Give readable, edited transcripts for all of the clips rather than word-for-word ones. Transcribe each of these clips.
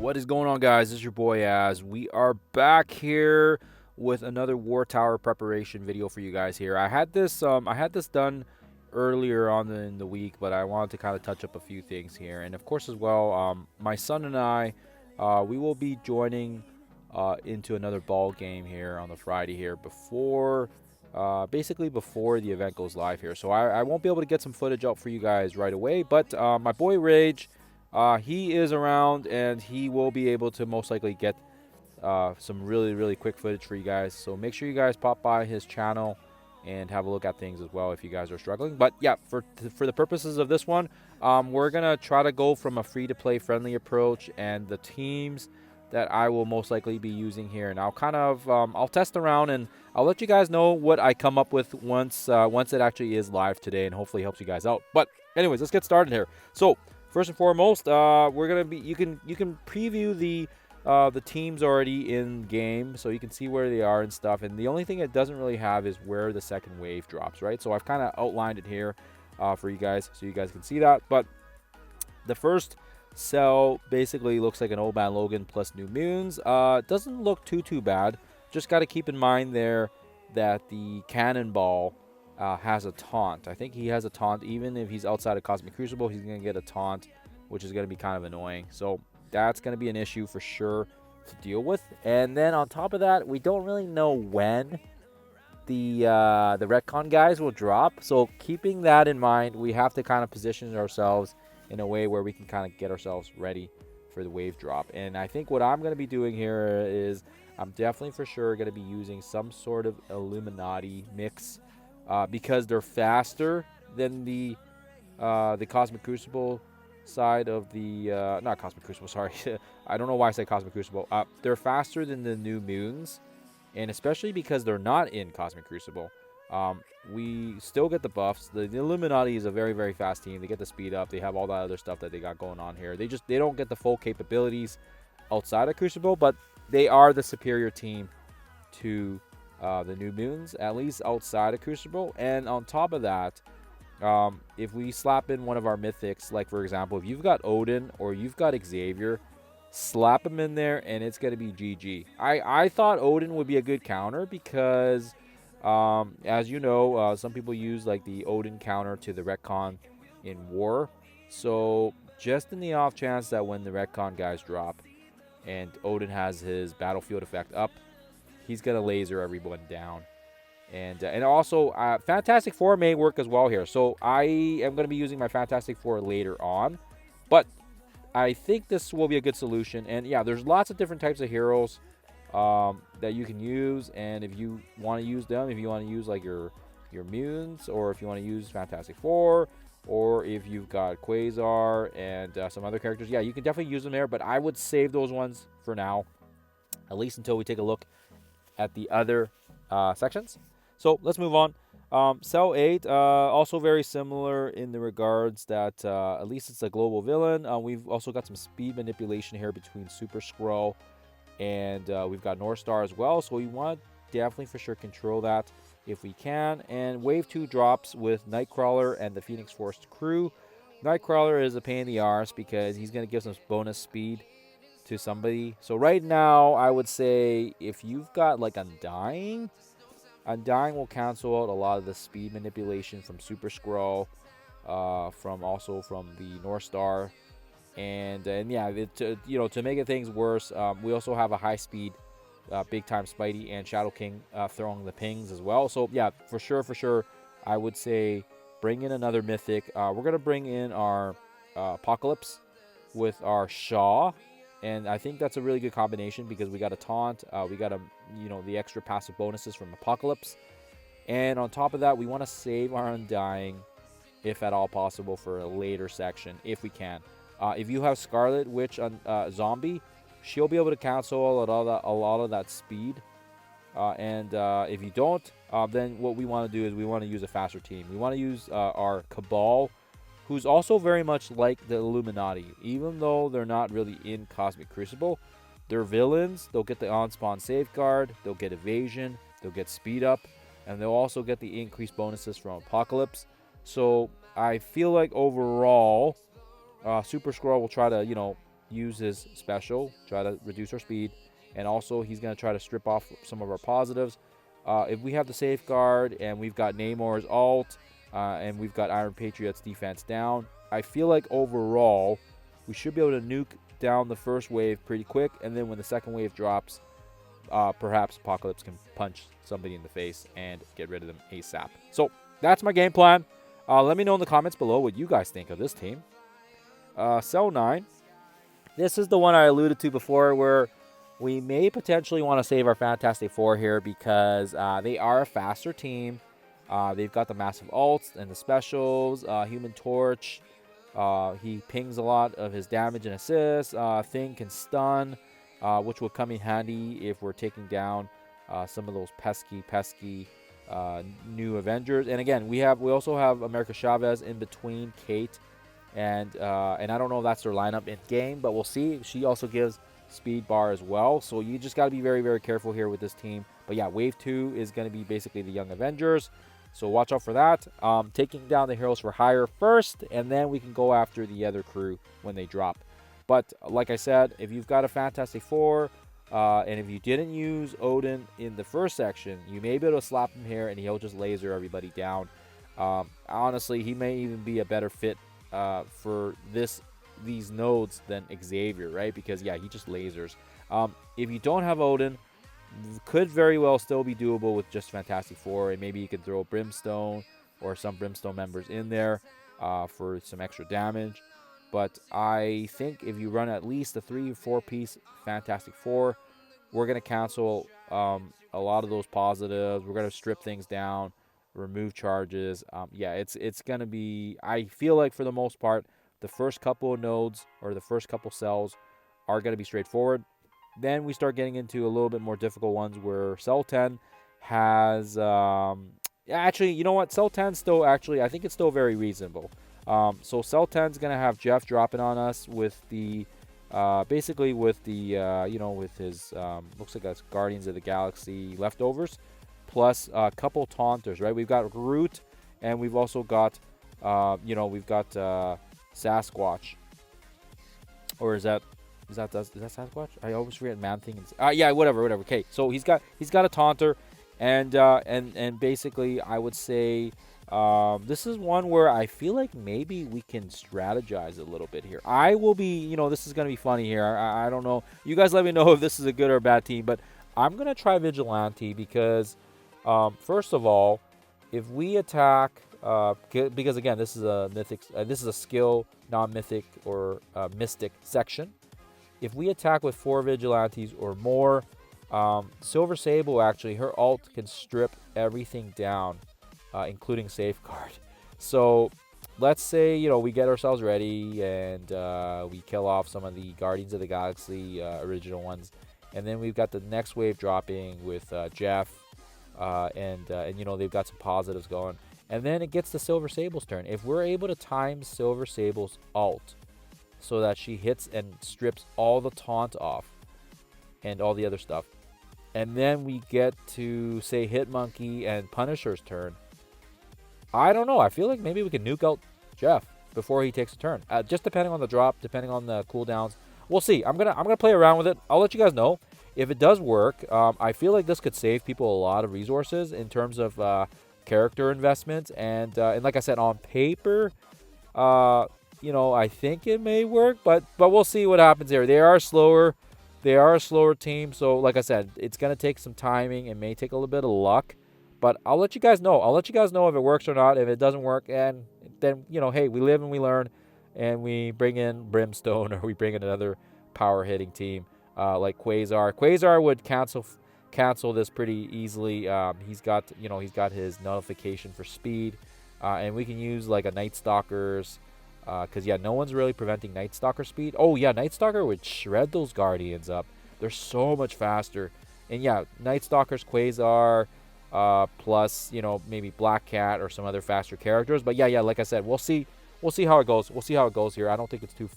What is going on, guys? This is your boy Az. We are back here with another War Tower preparation video for you guys here. I had this done earlier on in the week, but I wanted to kind of touch up a few things here. And of course as well, my son and I, we will be joining into another ball game here on the Friday here before basically before the event goes live here. So I won't be able to get some footage up for you guys right away, but my boy Rage, he is around, and he will be able to most likely get some really quick footage for you guys. So make sure you guys pop by his channel and have a look at things as well if you guys are struggling. But yeah, for the purposes of this one, we're gonna try to go from a free-to-play friendly approach, and the teams that I will most likely be using here, and I'll kind of I'll test around, and I'll let you guys know what I come up with once it actually is live today, and hopefully helps you guys out. But anyways, let's get started here. So first and foremost, we're gonna be you can preview the teams already in game, so you can see where they are and stuff. And the only thing it doesn't really have is where the second wave drops, right? So I've kind of outlined it here for you guys, so you guys can see that. But the first cell basically looks like an Old Man Logan plus New Moons. Doesn't look too bad. Just got to keep in mind there that the Cannonball has a taunt. I think he has a taunt. Even if he's outside of Cosmic Crucible, he's going to get a taunt, which is going to be kind of annoying. So that's going to be an issue for sure to deal with. And then on top of that, we don't really know when the Retcon guys will drop. So keeping that in mind, we have to kind of position ourselves in a way where we can kind of get ourselves ready for the wave drop. And I think what I'm going to be doing here is I'm definitely for sure going to be using some sort of Illuminati mix because they're faster than the Cosmic Crucible side of the not Cosmic Crucible, sorry. I don't know why I say Cosmic Crucible. They're faster than the New Moons, and especially because they're not in Cosmic Crucible. We still get the buffs. The Illuminati is a very fast team. They get the speed up. They have all that other stuff that they got going on here. They don't get the full capabilities outside of Crucible, but they are the superior team to the New Moons, at least outside of Crucible. And on top of that, if we slap in one of our mythics, like for example, if you've got Odin or you've got Xavier, slap him in there and it's going to be GG. I thought Odin would be a good counter because as you know, some people use like the Odin counter to the Retcon in War. So just in the off chance that when the Retcon guys drop and Odin has his battlefield effect up, he's going to laser everyone down. And also, Fantastic Four may work as well here. So I am going to be using my Fantastic Four later on. But I think this will be a good solution. And yeah, there's lots of different types of heroes that you can use. And if you want to use them, if you want to use like your Munes, or if you want to use Fantastic Four, or if you've got Quasar and some other characters, yeah, you can definitely use them there. But I would save those ones for now, at least until we take a look at the other sections. So let's move on. Cell 8, also very similar in the regards that at least it's a global villain. We've also got some speed manipulation here between Super Skrull and we've got North Star as well. So we want to definitely for sure control that if we can. And Wave 2 drops with Nightcrawler and the Phoenix Force crew. Nightcrawler is a pain in the arse because he's going to give some bonus speed to somebody. So right now, I would say if you've got like Undying will cancel out a lot of the speed manipulation from Super Skrull, from the North Star, and yeah, to make things worse, we also have a high speed, big time Spidey and Shadow King throwing the pings as well. So yeah, for sure, I would say bring in another mythic. We're gonna bring in our Apocalypse with our Shaw. And I think that's a really good combination because we got a taunt, we got the extra passive bonuses from Apocalypse, and on top of that, we want to save our Undying, if at all possible, for a later section if we can. If you have Scarlet Witch Zombie, she'll be able to cancel a lot of that speed. And if you don't, then what we want to do is we want to use a faster team. We want to use our Cabal, who's also very much like the Illuminati. Even though they're not really in Cosmic Crucible, they're villains. They'll get the on-spawn safeguard, they'll get evasion, they'll get speed up, and they'll also get the increased bonuses from Apocalypse. So I feel like overall, Super Skrull will try to, use his special, try to reduce our speed, and also he's going to try to strip off some of our positives. If we have the safeguard and we've got Namor's ult and we've got Iron Patriot's defense down, I feel like overall we should be able to nuke down the first wave pretty quick, and then when the second wave drops, perhaps Apocalypse can punch somebody in the face and get rid of them ASAP. So that's my game plan. Let me know in the comments below what you guys think of this team. Cell 9. This is the one I alluded to before, where we may potentially want to save our Fantastic Four here because they are a faster team. They've got the massive ults and the specials. Human Torch, he pings a lot of his damage and assists. Thing can stun, which will come in handy if we're taking down some of those pesky new Avengers. And again, we also have America Chavez in between Kate and I don't know if that's their lineup in game, but we'll see. She also gives speed bar as well, so you just got to be very careful here with this team. But yeah, wave 2 is going to be basically the Young Avengers, so watch out for that. Taking down the heroes for hire first, and then we can go after the other crew when they drop. But like I said, if you've got a Fantastic Four, and if you didn't use Odin in the first section, you may be able to slap him here and he'll just laser everybody down. Honestly, he may even be a better fit for these nodes than Xavier, right? Because yeah, he just lasers. If you don't have Odin, could very well still be doable with just Fantastic Four, and maybe you could throw Brimstone or some Brimstone members in there for some extra damage. But I think if you run at least a 3 or 4 piece Fantastic Four, we're going to cancel a lot of those positives. We're going to strip things down, remove charges. Yeah, it's going to be, I feel like for the most part, the first couple of nodes or the first couple cells are going to be straightforward. Then we start getting into a little bit more difficult ones where Cell 10 has, actually, you know what? Cell 10 still actually, I think it's still very reasonable. So Cell 10 is going to have Jeff dropping on us with the, basically with the, with his, looks like that's Guardians of the Galaxy leftovers, plus a couple taunters, right? We've got Groot, and we've also got, we've got Sasquatch. Or is that Sasquatch? I always forget Man-Thing. Yeah, whatever. Okay, so he's got a taunter, and basically I would say this is one where I feel like maybe we can strategize a little bit here. I will be, this is gonna be funny here. I don't know. You guys let me know if this is a good or a bad team, but I'm gonna try Vigilante because first of all, if we attack, because again, this is a mythic, this is a skill, non-mythic or mystic section. If we attack with 4 Vigilantes or more, Silver Sable, actually, her ult can strip everything down, including Safeguard. So let's say, we get ourselves ready and we kill off some of the Guardians of the Galaxy original ones. And then we've got the next wave dropping with Jeff, and they've got some positives going. And then it gets to Silver Sable's turn. If we're able to time Silver Sable's ult so that she hits and strips all the taunt off and all the other stuff, and then we get to, say, Hitmonkey and Punisher's turn, I don't know. I feel like maybe we can nuke out Jeff before he takes a turn. Just depending on the drop, depending on the cooldowns. We'll see. I'm gonna play around with it. I'll let you guys know if it does work. I feel like this could save people a lot of resources in terms of character investment, and like I said, on paper, I think it may work, but we'll see what happens here. They are slower. They are a slower team, so like I said, it's gonna take some timing. It may take a little bit of luck, but I'll let you guys know. I'll let you guys know if it works or not. If it doesn't work, and then hey, we live and we learn, and we bring in Brimstone or we bring in another power hitting team like Quasar. Quasar would cancel this pretty easily. He's got his nullification for speed, and we can use like a Night Stalker's. Because, yeah, no one's really preventing Night Stalker speed. Oh, yeah, Night Stalker would shred those Guardians up. They're so much faster. And, yeah, Night Stalker's Quasar, plus, maybe Black Cat or some other faster characters. But, yeah, like I said, we'll see how it goes. We'll see how it goes here. I don't think it's too...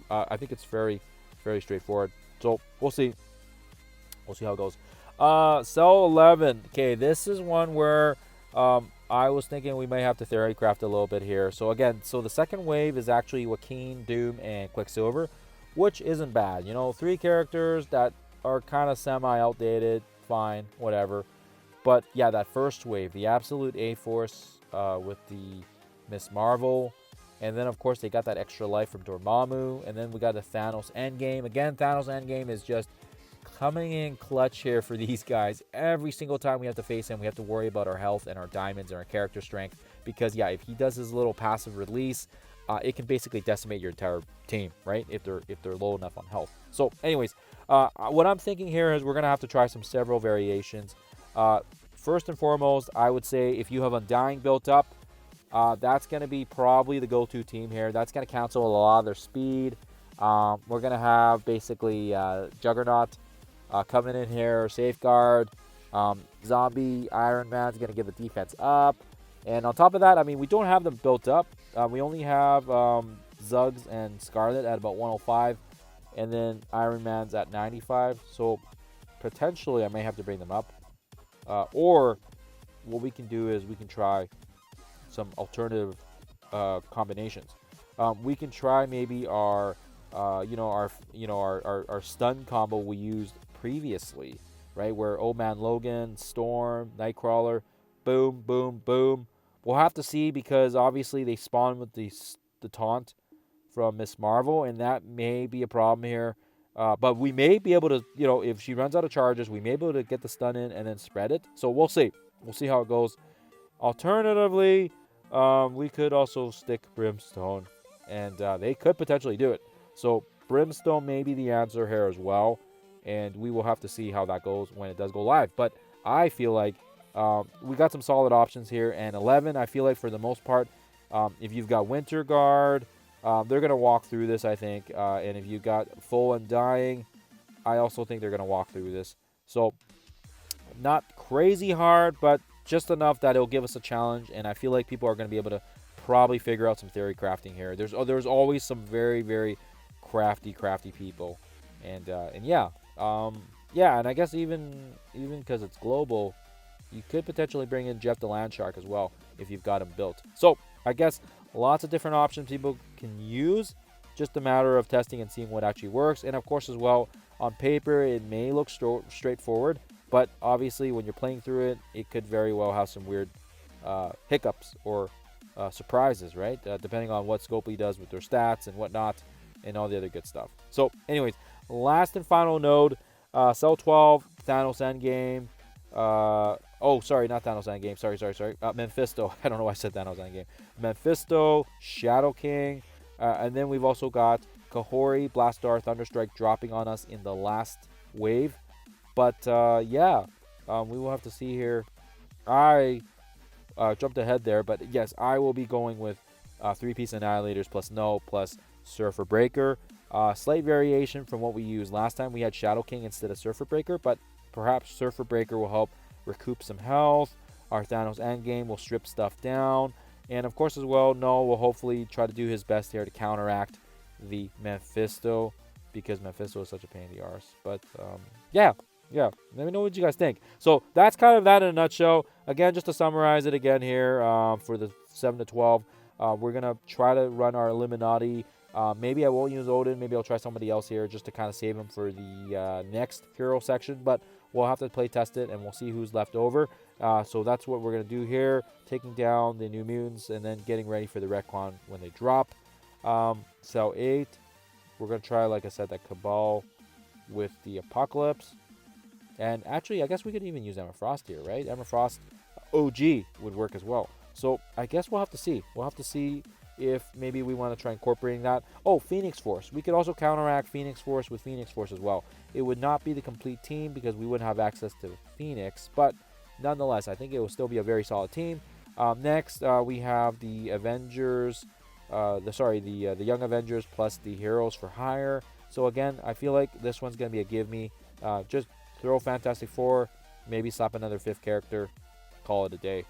I think it's very, very straightforward. So, we'll see. We'll see how it goes. Cell 11. Okay, this is one where... I was thinking we may have to theorycraft a little bit here. So again, the second wave is actually Joaquin, Doom, and Quicksilver. which isn't bad. You know, 3 characters that are kind of semi-outdated, fine, whatever. But yeah, that first wave, the absolute A-Force with the Miss Marvel. And then, of course, they got that extra life from Dormammu. And then we got the Thanos Endgame. Again, Thanos Endgame is just coming in clutch here for these guys. Every single time we have to face him, we have to worry about our health and our diamonds and our character strength. Because, yeah, if he does his little passive release, it can basically decimate your entire team, right? If they're low enough on health. So, anyways, what I'm thinking here is we're going to have to try several variations. First and foremost, I would say if you have Undying built up, that's going to be probably the go-to team here. That's going to cancel a lot of their speed. We're going to have basically Juggernaut coming in here, Safeguard. Zombie Iron Man's going to give the defense up. And on top of that, I mean, we don't have them built up. We only have Zuggs and Scarlet at about 105. And then Iron Man's at 95. So potentially I may have to bring them up. Or what we can do is we can try some alternative combinations. We can try maybe our stun combo we used previously, right? Where Omen, Logan, Storm, Nightcrawler, boom, boom, boom. We'll have to see because obviously they spawn with the taunt from Miss Marvel, and that may be a problem here. But we may be able to, if she runs out of charges, we may be able to get the stun in and then spread it. So we'll see. We'll see how it goes. Alternatively, we could also stick Brimstone, and they could potentially do it. So Brimstone may be the answer here as well, and we will have to see how that goes when it does go live. But I feel like we got some solid options here, and 11, I feel like for the most part, if you've got Winter Guard, they're going to walk through this, I think. And if you got full Undying, I also think they're going to walk through this. So, not crazy hard, but just enough that it'll give us a challenge. And I feel like people are going to be able to probably figure out some theory crafting here. There's always some very, very crafty people. And yeah. Yeah, and I guess even because it's global, you could potentially bring in Jeff the Landshark as well if you've got him built. So, I guess lots of different options people can use. Just a matter of testing and seeing what actually works. And of course, as well, on paper, it may look straightforward. But obviously, when you're playing through it, it could very well have some weird hiccups or surprises, right? Depending on what Scopely does with their stats and whatnot and all the other good stuff. So, anyways, last and final node, Cell 12, Thanos Endgame. Sorry, not Thanos Endgame. Sorry. Mephisto. I don't know why I said Thanos Endgame. Mephisto, Shadow King, and then we've also got Kahori, Blastar, Thunderstrike dropping on us in the last wave. But yeah, we will have to see here. I jumped ahead there, but yes, I will be going with 3-piece Annihilators plus No plus Surfer Breaker. Slight variation from what we used last time. We had Shadow King instead of Surfer Breaker, but perhaps Surfer Breaker will help recoup some health. Our Thanos Endgame will strip stuff down. And of course as well, No will hopefully try to do his best here to counteract the Mephisto, because Mephisto is such a pain in the arse. But yeah. Let me know what you guys think. So that's kind of that in a nutshell. Again, just to summarize it again here for the 7 to 12, we're going to try to run our Illuminati. Maybe I won't use Odin. Maybe I'll try somebody else here just to kind of save him for the next hero section. But we'll have to play test it, and we'll see who's left over. So that's what we're going to do here, taking down the New Mutants and then getting ready for the Retcon when they drop. Cell 8, we're going to try, like I said, that Cabal with the Apocalypse. And actually, I guess we could even use Emma Frost here, right? Emma Frost OG would work as well. So I guess we'll have to see. We'll have to see if maybe we want to try incorporating that. Oh, Phoenix Force. We could also counteract Phoenix Force with Phoenix Force as well. It would not be the complete team because we wouldn't have access to Phoenix. But nonetheless, I think it will still be a very solid team. Next, we have the Avengers. The Young Avengers plus the Heroes for Hire. So again, I feel like this one's going to be a give me. Just throw Fantastic Four, maybe slap another 5th character, call it a day.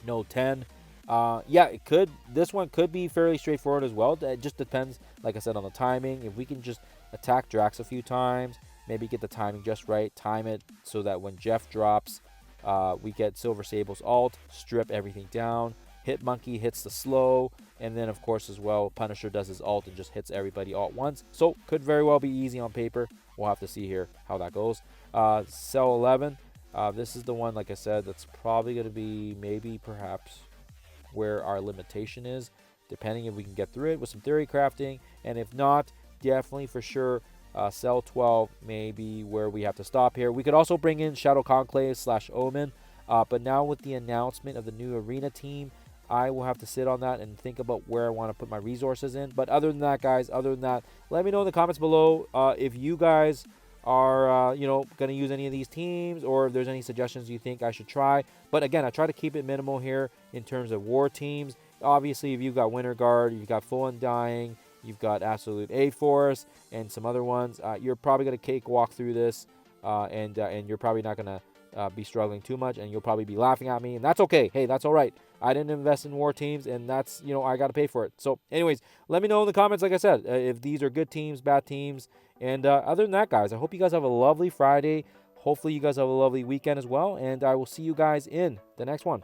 No 10. Yeah, it could. This one could be fairly straightforward as well. It just depends, like I said, on the timing. If we can just attack Drax a few times, maybe get the timing just right, time it so that when Jeff drops, we get Silver Sable's ult, strip everything down, Hit Monkey hits the slow, And then, of course, as well, Punisher does his ult and just hits everybody all at once. So, could very well be easy on paper. We'll have to see here how that goes. Cell 11. This is the one, like I said, that's probably going to be maybe perhaps where our limitation is, depending if we can get through it with some theory crafting. And if not, definitely for sure, Cell 12 may be where we have to stop here. We could also bring in Shadow Conclave / Omen. But now with the announcement of the new arena team, I will have to sit on that and think about where I want to put my resources in. But other than that, guys, let me know in the comments below if you guys are, going to use any of these teams, or if there's any suggestions you think I should try. But again, I try to keep it minimal here in terms of war teams. Obviously, if you've got Winter Guard, you've got Full Undying, you've got Absolute A-Force, and some other ones, you're probably going to cakewalk through this, and you're probably not going to be struggling too much, and you'll probably be laughing at me, and that's okay. Hey, that's all right. I didn't invest in war teams, and that's, I got to pay for it. So anyways, let me know in the comments, like I said, if these are good teams, bad teams. And other than that, guys, I hope you guys have a lovely Friday. Hopefully you guys have a lovely weekend as well, and I will see you guys in the next one.